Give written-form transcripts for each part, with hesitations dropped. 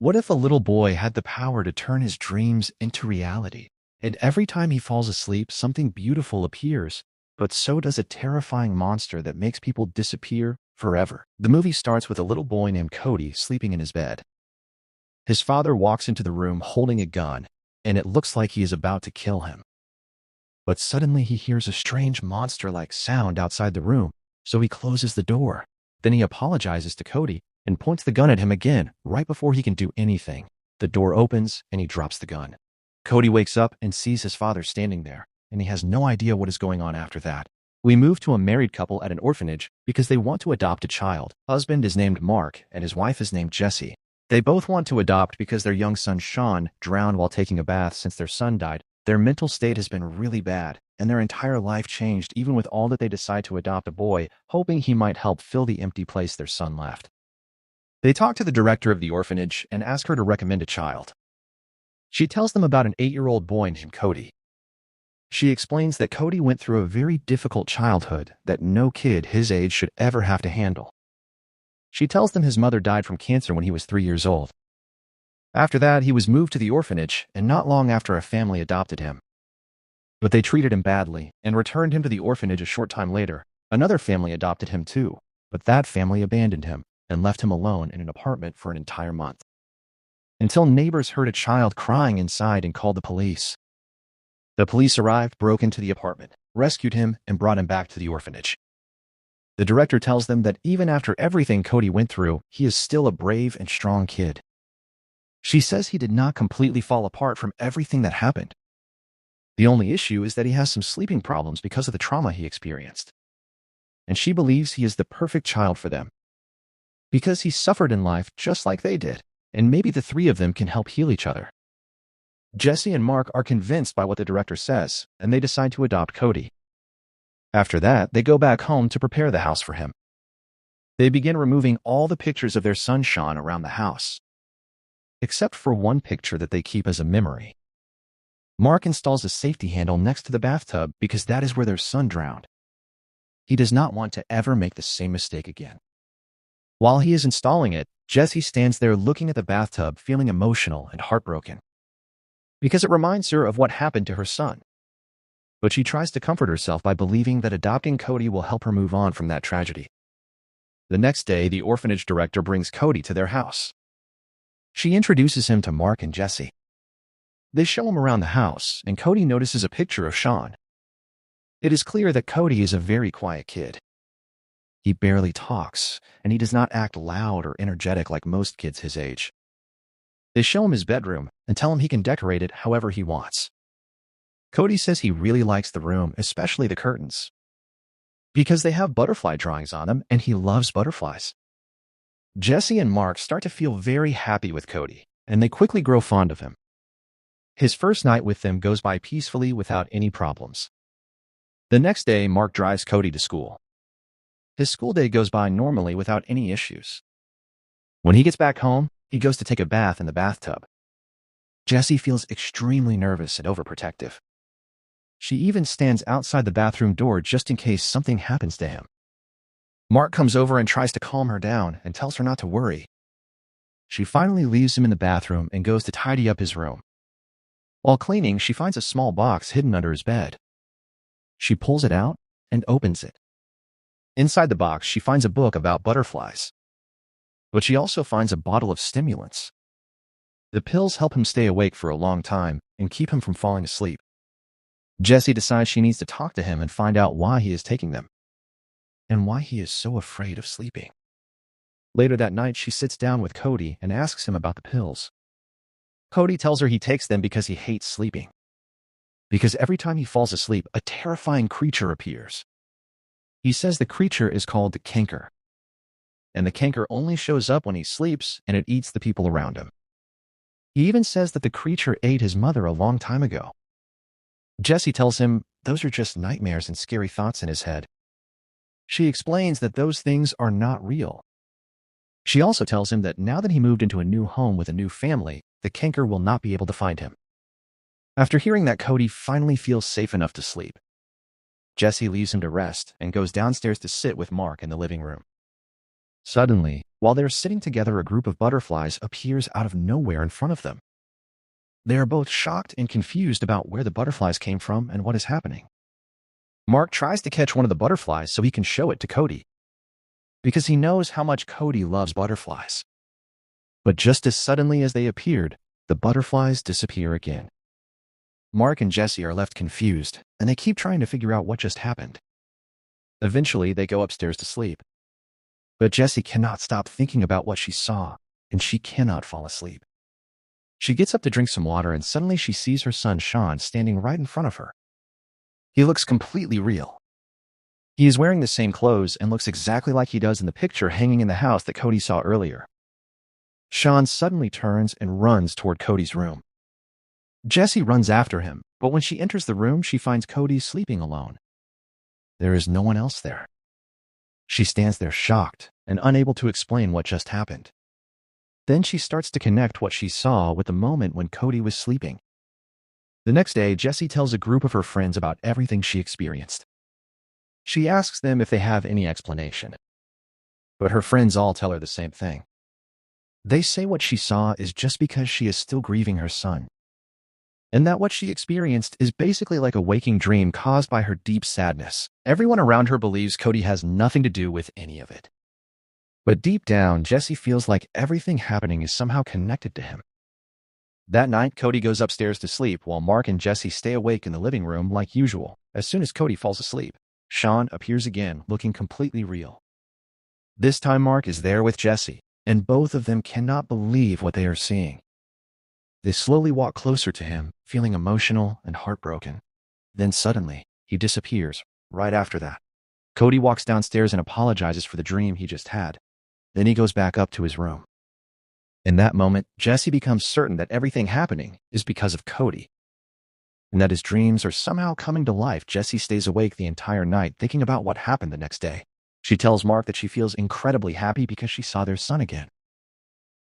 What if a little boy had the power to turn his dreams into reality? And every time he falls asleep, something beautiful appears, but so does a terrifying monster that makes people disappear forever. The movie starts with a little boy named Cody sleeping in his bed. His father walks into the room holding a gun, and it looks like he is about to kill him. But suddenly he hears a strange monster-like sound outside the room, so he closes the door. Then he apologizes to Cody and points the gun at him again right before he can do anything. The door opens and he drops the gun. Cody wakes up and sees his father standing there, and he has no idea what is going on after that. We move to a married couple at an orphanage because they want to adopt a child. Husband is named Mark and his wife is named Jessie. They both want to adopt because their young son Sean drowned while taking a bath since their son died. Their mental state has been really bad, and their entire life changed even with all that they decide to adopt a boy, hoping he might help fill the empty place their son left. They talk to the director of the orphanage and ask her to recommend a child. She tells them about an 8-year-old boy named Cody. She explains that Cody went through a very difficult childhood that no kid his age should ever have to handle. She tells them his mother died from cancer when he was 3 years old. After that, he was moved to the orphanage, and not long after a family adopted him. But they treated him badly and returned him to the orphanage a short time later. Another family adopted him too, but that family abandoned him and left him alone in an apartment for an entire month. Until neighbors heard a child crying inside and called the police. The police arrived, broke into the apartment, rescued him, and brought him back to the orphanage. The director tells them that even after everything Cody went through, he is still a brave and strong kid. She says he did not completely fall apart from everything that happened. The only issue is that he has some sleeping problems because of the trauma he experienced. And she believes he is the perfect child for them, because he suffered in life just like they did, and maybe the three of them can help heal each other. Jessie and Mark are convinced by what the director says, and they decide to adopt Cody. After that, they go back home to prepare the house for him. They begin removing all the pictures of their son Sean around the house, except for one picture that they keep as a memory. Mark installs a safety handle next to the bathtub because that is where their son drowned. He does not want to ever make the same mistake again. While he is installing it, Jessie stands there looking at the bathtub, feeling emotional and heartbroken, because it reminds her of what happened to her son. But she tries to comfort herself by believing that adopting Cody will help her move on from that tragedy. The next day, the orphanage director brings Cody to their house. She introduces him to Mark and Jessie. They show him around the house, and Cody notices a picture of Sean. It is clear that Cody is a very quiet kid. He barely talks, and he does not act loud or energetic like most kids his age. They show him his bedroom and tell him he can decorate it however he wants. Cody says he really likes the room, especially the curtains, because they have butterfly drawings on them, and he loves butterflies. Jessie and Mark start to feel very happy with Cody, and they quickly grow fond of him. His first night with them goes by peacefully without any problems. The next day, Mark drives Cody to school. His school day goes by normally without any issues. When he gets back home, he goes to take a bath in the bathtub. Jessie feels extremely nervous and overprotective. She even stands outside the bathroom door just in case something happens to him. Mark comes over and tries to calm her down and tells her not to worry. She finally leaves him in the bathroom and goes to tidy up his room. While cleaning, she finds a small box hidden under his bed. She pulls it out and opens it. Inside the box, she finds a book about butterflies. But she also finds a bottle of stimulants. The pills help him stay awake for a long time and keep him from falling asleep. Jessie decides she needs to talk to him and find out why he is taking them, and why he is so afraid of sleeping. Later that night, she sits down with Cody and asks him about the pills. Cody tells her he takes them because he hates sleeping. Because every time he falls asleep, a terrifying creature appears. He says the creature is called the canker, and the canker only shows up when he sleeps and it eats the people around him. He even says that the creature ate his mother a long time ago. Jessie tells him those are just nightmares and scary thoughts in his head. She explains that those things are not real. She also tells him that now that he moved into a new home with a new family, the canker will not be able to find him. After hearing that, Cody finally feels safe enough to sleep. Jessie leaves him to rest and goes downstairs to sit with Mark in the living room. Suddenly, while they're sitting together, a group of butterflies appears out of nowhere in front of them. They are both shocked and confused about where the butterflies came from and what is happening. Mark tries to catch one of the butterflies so he can show it to Cody, because he knows how much Cody loves butterflies. But just as suddenly as they appeared, the butterflies disappear again. Mark and Jesse are left confused, and they keep trying to figure out what just happened. Eventually, they go upstairs to sleep. But Jessie cannot stop thinking about what she saw, and she cannot fall asleep. She gets up to drink some water, and suddenly she sees her son Sean standing right in front of her. He looks completely real. He is wearing the same clothes and looks exactly like he does in the picture hanging in the house that Cody saw earlier. Sean suddenly turns and runs toward Cody's room. Jessie runs after him, but when she enters the room, she finds Cody sleeping alone. There is no one else there. She stands there shocked and unable to explain what just happened. Then she starts to connect what she saw with the moment when Cody was sleeping. The next day, Jessie tells a group of her friends about everything she experienced. She asks them if they have any explanation. But her friends all tell her the same thing. They say what she saw is just because she is still grieving her son, and that what she experienced is basically like a waking dream caused by her deep sadness. Everyone around her believes Cody has nothing to do with any of it. But deep down, Jessie feels like everything happening is somehow connected to him. That night, Cody goes upstairs to sleep while Mark and Jessie stay awake in the living room like usual. As soon as Cody falls asleep, Sean appears again, looking completely real. This time, Mark is there with Jessie, and both of them cannot believe what they are seeing. They slowly walk closer to him, feeling emotional and heartbroken. Then suddenly, he disappears. Right after that, Cody walks downstairs and apologizes for the dream he just had. Then he goes back up to his room. In that moment, Jessie becomes certain that everything happening is because of Cody, and that his dreams are somehow coming to life. Jessie stays awake the entire night thinking about what happened the next day. She tells Mark that she feels incredibly happy because she saw their son again,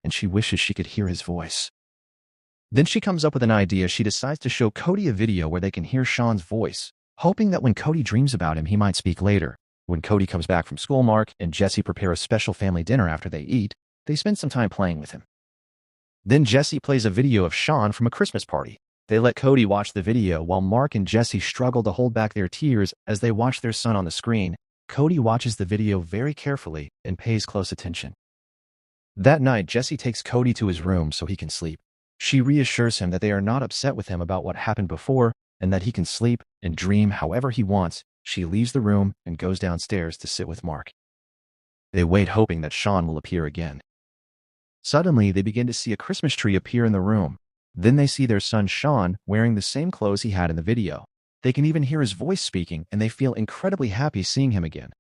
and she wishes she could hear his voice. Then she comes up with an idea. She decides to show Cody a video where they can hear Sean's voice, hoping that when Cody dreams about him, he might speak later. When Cody comes back from school, Mark and Jessie prepare a special family dinner. After they eat, they spend some time playing with him. Then Jessie plays a video of Sean from a Christmas party. They let Cody watch the video while Mark and Jessie struggle to hold back their tears as they watch their son on the screen. Cody watches the video very carefully and pays close attention. That night, Jessie takes Cody to his room so he can sleep. She reassures him that they are not upset with him about what happened before and that he can sleep and dream however he wants. She leaves the room and goes downstairs to sit with Mark. They wait, hoping that Sean will appear again. Suddenly, they begin to see a Christmas tree appear in the room. Then they see their son Sean wearing the same clothes he had in the video. They can even hear his voice speaking, and they feel incredibly happy seeing him again.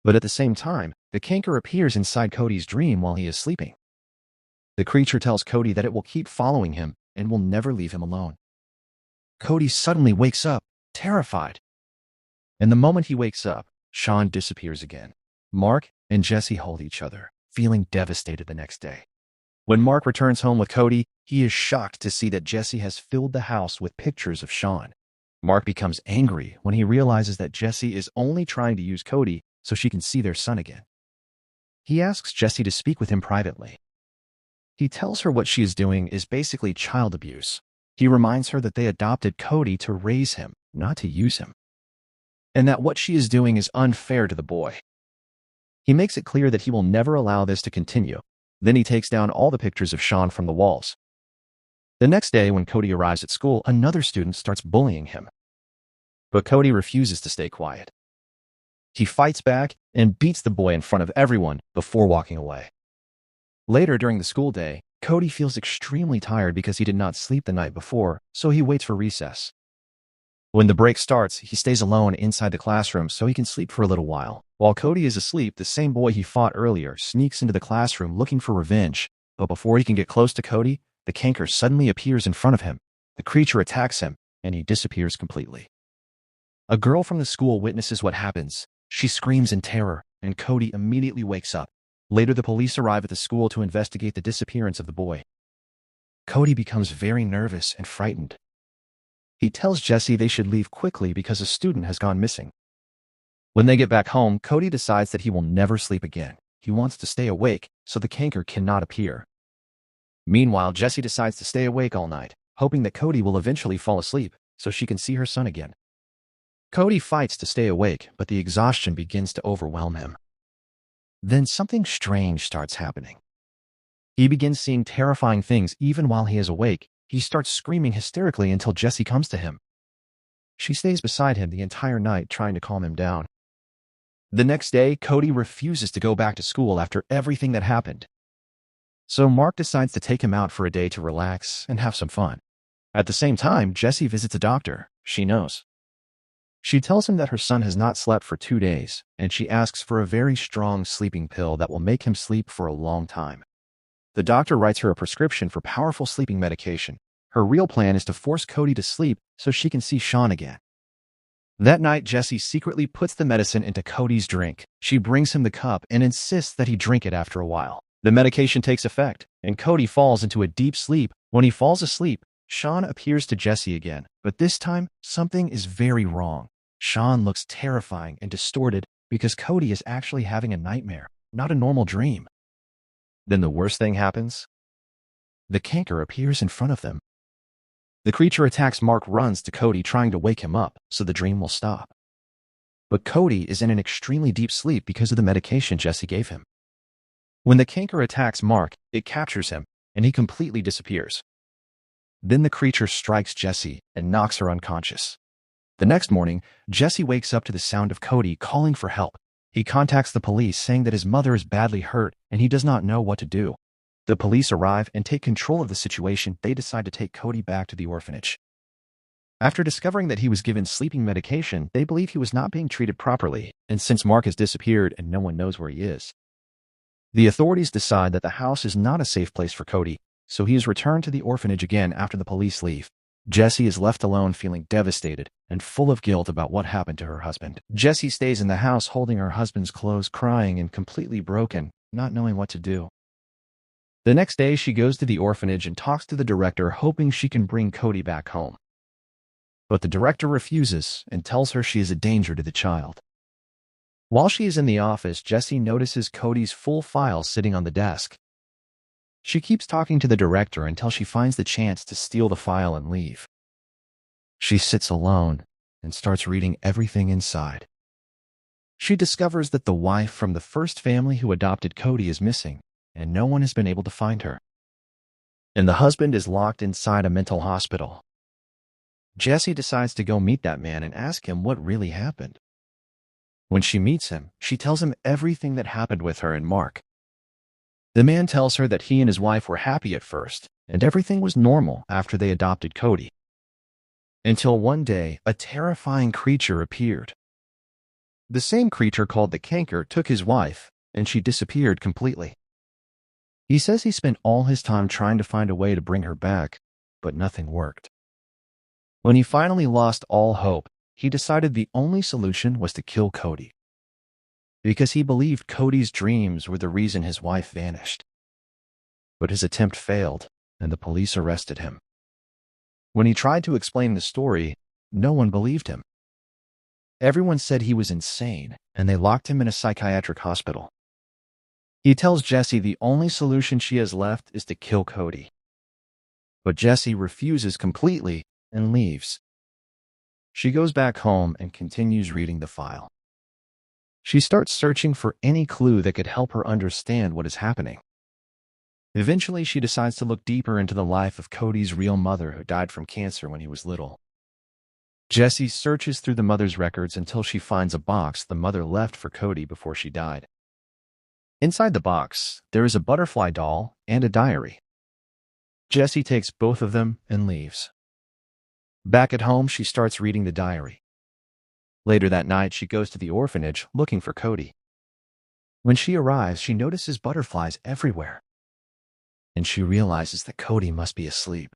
But at the same time, the canker appears inside Cody's dream while he is sleeping. The creature tells Cody that it will keep following him and will never leave him alone. Cody suddenly wakes up, terrified. And the moment he wakes up, Sean disappears again. Mark and Jessie hold each other, feeling devastated the next day. When Mark returns home with Cody, he is shocked to see that Jessie has filled the house with pictures of Sean. Mark becomes angry when he realizes that Jessie is only trying to use Cody so she can see their son again. He asks Jessie to speak with him privately. He tells her what she is doing is basically child abuse. He reminds her that they adopted Cody to raise him, not to use him, and that what she is doing is unfair to the boy. He makes it clear that he will never allow this to continue. Then he takes down all the pictures of Sean from the walls. The next day, when Cody arrives at school, another student starts bullying him. But Cody refuses to stay quiet. He fights back and beats the boy in front of everyone before walking away. Later during the school day, Cody feels extremely tired because he did not sleep the night before, so he waits for recess. When the break starts, he stays alone inside the classroom so he can sleep for a little while. While Cody is asleep, the same boy he fought earlier sneaks into the classroom looking for revenge. But before he can get close to Cody, the canker suddenly appears in front of him. The creature attacks him, and he disappears completely. A girl from the school witnesses what happens. She screams in terror, and Cody immediately wakes up. Later, the police arrive at the school to investigate the disappearance of the boy. Cody becomes very nervous and frightened. He tells Jessie they should leave quickly because a student has gone missing. When they get back home, Cody decides that he will never sleep again. he wants to stay awake so the canker cannot appear. Meanwhile, Jessie decides to stay awake all night, hoping that Cody will eventually fall asleep so she can see her son again. Cody fights to stay awake, but the exhaustion begins to overwhelm him. Then something strange starts happening. He begins seeing terrifying things even while he is awake. He starts screaming hysterically until Jessie comes to him. She stays beside him the entire night, trying to calm him down. The next day, Cody refuses to go back to school after everything that happened. So Mark decides to take him out for a day to relax and have some fun. At the same time, Jessie visits a doctor. She knows. She tells him that her son has not slept for 2 days, and she asks for a very strong sleeping pill that will make him sleep for a long time. The doctor writes her a prescription for powerful sleeping medication. Her real plan is to force Cody to sleep so she can see Sean again. That night, Jessie secretly puts the medicine into Cody's drink. She brings him the cup and insists that he drink it after a while. The medication takes effect, and Cody falls into a deep sleep. When he falls asleep, Sean appears to Jessie again, but this time, something is very wrong. Sean looks terrifying and distorted because Cody is actually having a nightmare, not a normal dream. Then the worst thing happens. The canker appears in front of them. The creature attacks. Mark runs to Cody, trying to wake him up so the dream will stop. But Cody is in an extremely deep sleep because of the medication Jessie gave him. When the canker attacks Mark, it captures him, and he completely disappears. Then the creature strikes Jessie and knocks her unconscious. The next morning, Jessie wakes up to the sound of Cody calling for help. He contacts the police, saying that his mother is badly hurt and he does not know what to do. The police arrive and take control of the situation. They decide to take Cody back to the orphanage. After discovering that he was given sleeping medication, they believe he was not being treated properly, and since Mark has disappeared and no one knows where he is, the authorities decide that the house is not a safe place for Cody, so he is returned to the orphanage again after the police leave. Jessie is left alone, feeling devastated and full of guilt about what happened to her husband. Jessie stays in the house holding her husband's clothes, crying and completely broken, not knowing what to do. The next day, she goes to the orphanage and talks to the director, hoping she can bring Cody back home. But the director refuses and tells her she is a danger to the child. While she is in the office, Jessie notices Cody's full file sitting on the desk. She keeps talking to the director until she finds the chance to steal the file and leave. She sits alone and starts reading everything inside. She discovers that the wife from the first family who adopted Cody is missing, and no one has been able to find her. And the husband is locked inside a mental hospital. Jessie decides to go meet that man and ask him what really happened. When she meets him, she tells him everything that happened with her and Mark. The man tells her that he and his wife were happy at first, and everything was normal after they adopted Cody. Until one day, a terrifying creature appeared. The same creature called the canker took his wife, and she disappeared completely. He says he spent all his time trying to find a way to bring her back, but nothing worked. When he finally lost all hope, he decided the only solution was to kill Cody, because he believed Cody's dreams were the reason his wife vanished. But his attempt failed, and the police arrested him. When he tried to explain the story, no one believed him. Everyone said he was insane, and they locked him in a psychiatric hospital. He tells Jessie the only solution she has left is to kill Cody. But Jessie refuses completely and leaves. She goes back home and continues reading the file. She starts searching for any clue that could help her understand what is happening. Eventually, she decides to look deeper into the life of Cody's real mother, who died from cancer when he was little. Jessie searches through the mother's records until she finds a box the mother left for Cody before she died. Inside the box, there is a butterfly doll and a diary. Jessie takes both of them and leaves. Back at home, she starts reading the diary. Later that night, she goes to the orphanage looking for Cody. When she arrives, she notices butterflies everywhere, and she realizes that Cody must be asleep.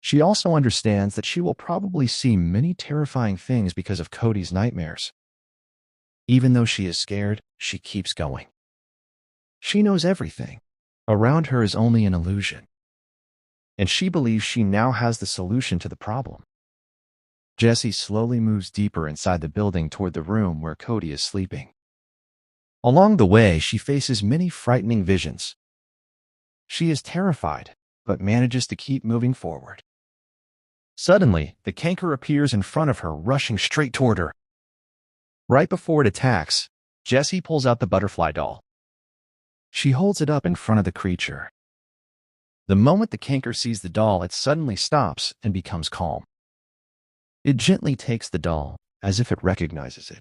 She also understands that she will probably see many terrifying things because of Cody's nightmares. Even though she is scared, she keeps going. She knows everything around her is only an illusion, and she believes she now has the solution to the problem. Jessie slowly moves deeper inside the building toward the room where Cody is sleeping. Along the way, she faces many frightening visions. She is terrified, but manages to keep moving forward. Suddenly, the canker appears in front of her, rushing straight toward her. Right before it attacks, Jessie pulls out the butterfly doll. She holds it up in front of the creature. The moment the canker sees the doll, it suddenly stops and becomes calm. It gently takes the doll, as if it recognizes it.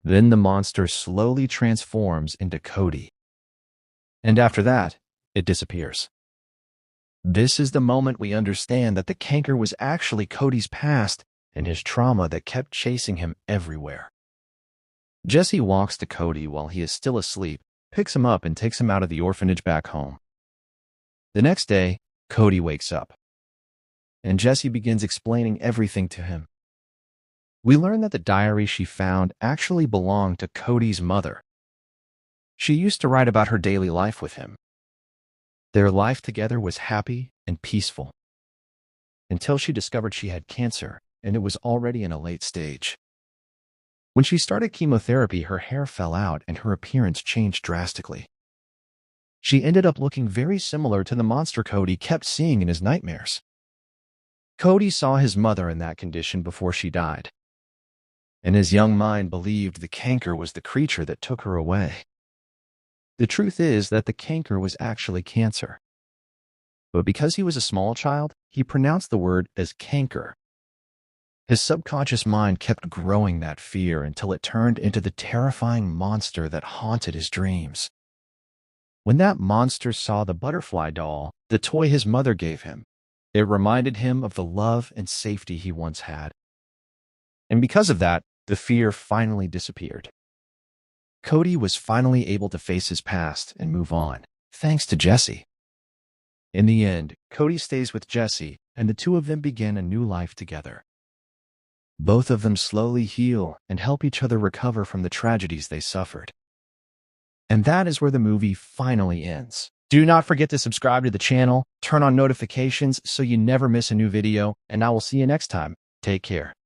Then the monster slowly transforms into Cody. And after that, it disappears. This is the moment we understand that the canker was actually Cody's past and his trauma that kept chasing him everywhere. Jessie walks to Cody while he is still asleep, picks him up and takes him out of the orphanage back home. The next day, Cody wakes up, and Jessie begins explaining everything to him. We learn that the diary she found actually belonged to Cody's mother. She used to write about her daily life with him. Their life together was happy and peaceful, until she discovered she had cancer, and it was already in a late stage. When she started chemotherapy, her hair fell out and her appearance changed drastically. She ended up looking very similar to the monster Cody kept seeing in his nightmares. Cody saw his mother in that condition before she died, and his young mind believed the canker was the creature that took her away. The truth is that the canker was actually cancer. But because he was a small child, he pronounced the word as canker. His subconscious mind kept growing that fear until it turned into the terrifying monster that haunted his dreams. When that monster saw the butterfly doll, the toy his mother gave him, it reminded him of the love and safety he once had. And because of that, the fear finally disappeared. Cody was finally able to face his past and move on, thanks to Jessie. In the end, Cody stays with Jessie, and the two of them begin a new life together. Both of them slowly heal and help each other recover from the tragedies they suffered. And that is where the movie finally ends. Do not forget to subscribe to the channel, turn on notifications so you never miss a new video, and I will see you next time. Take care.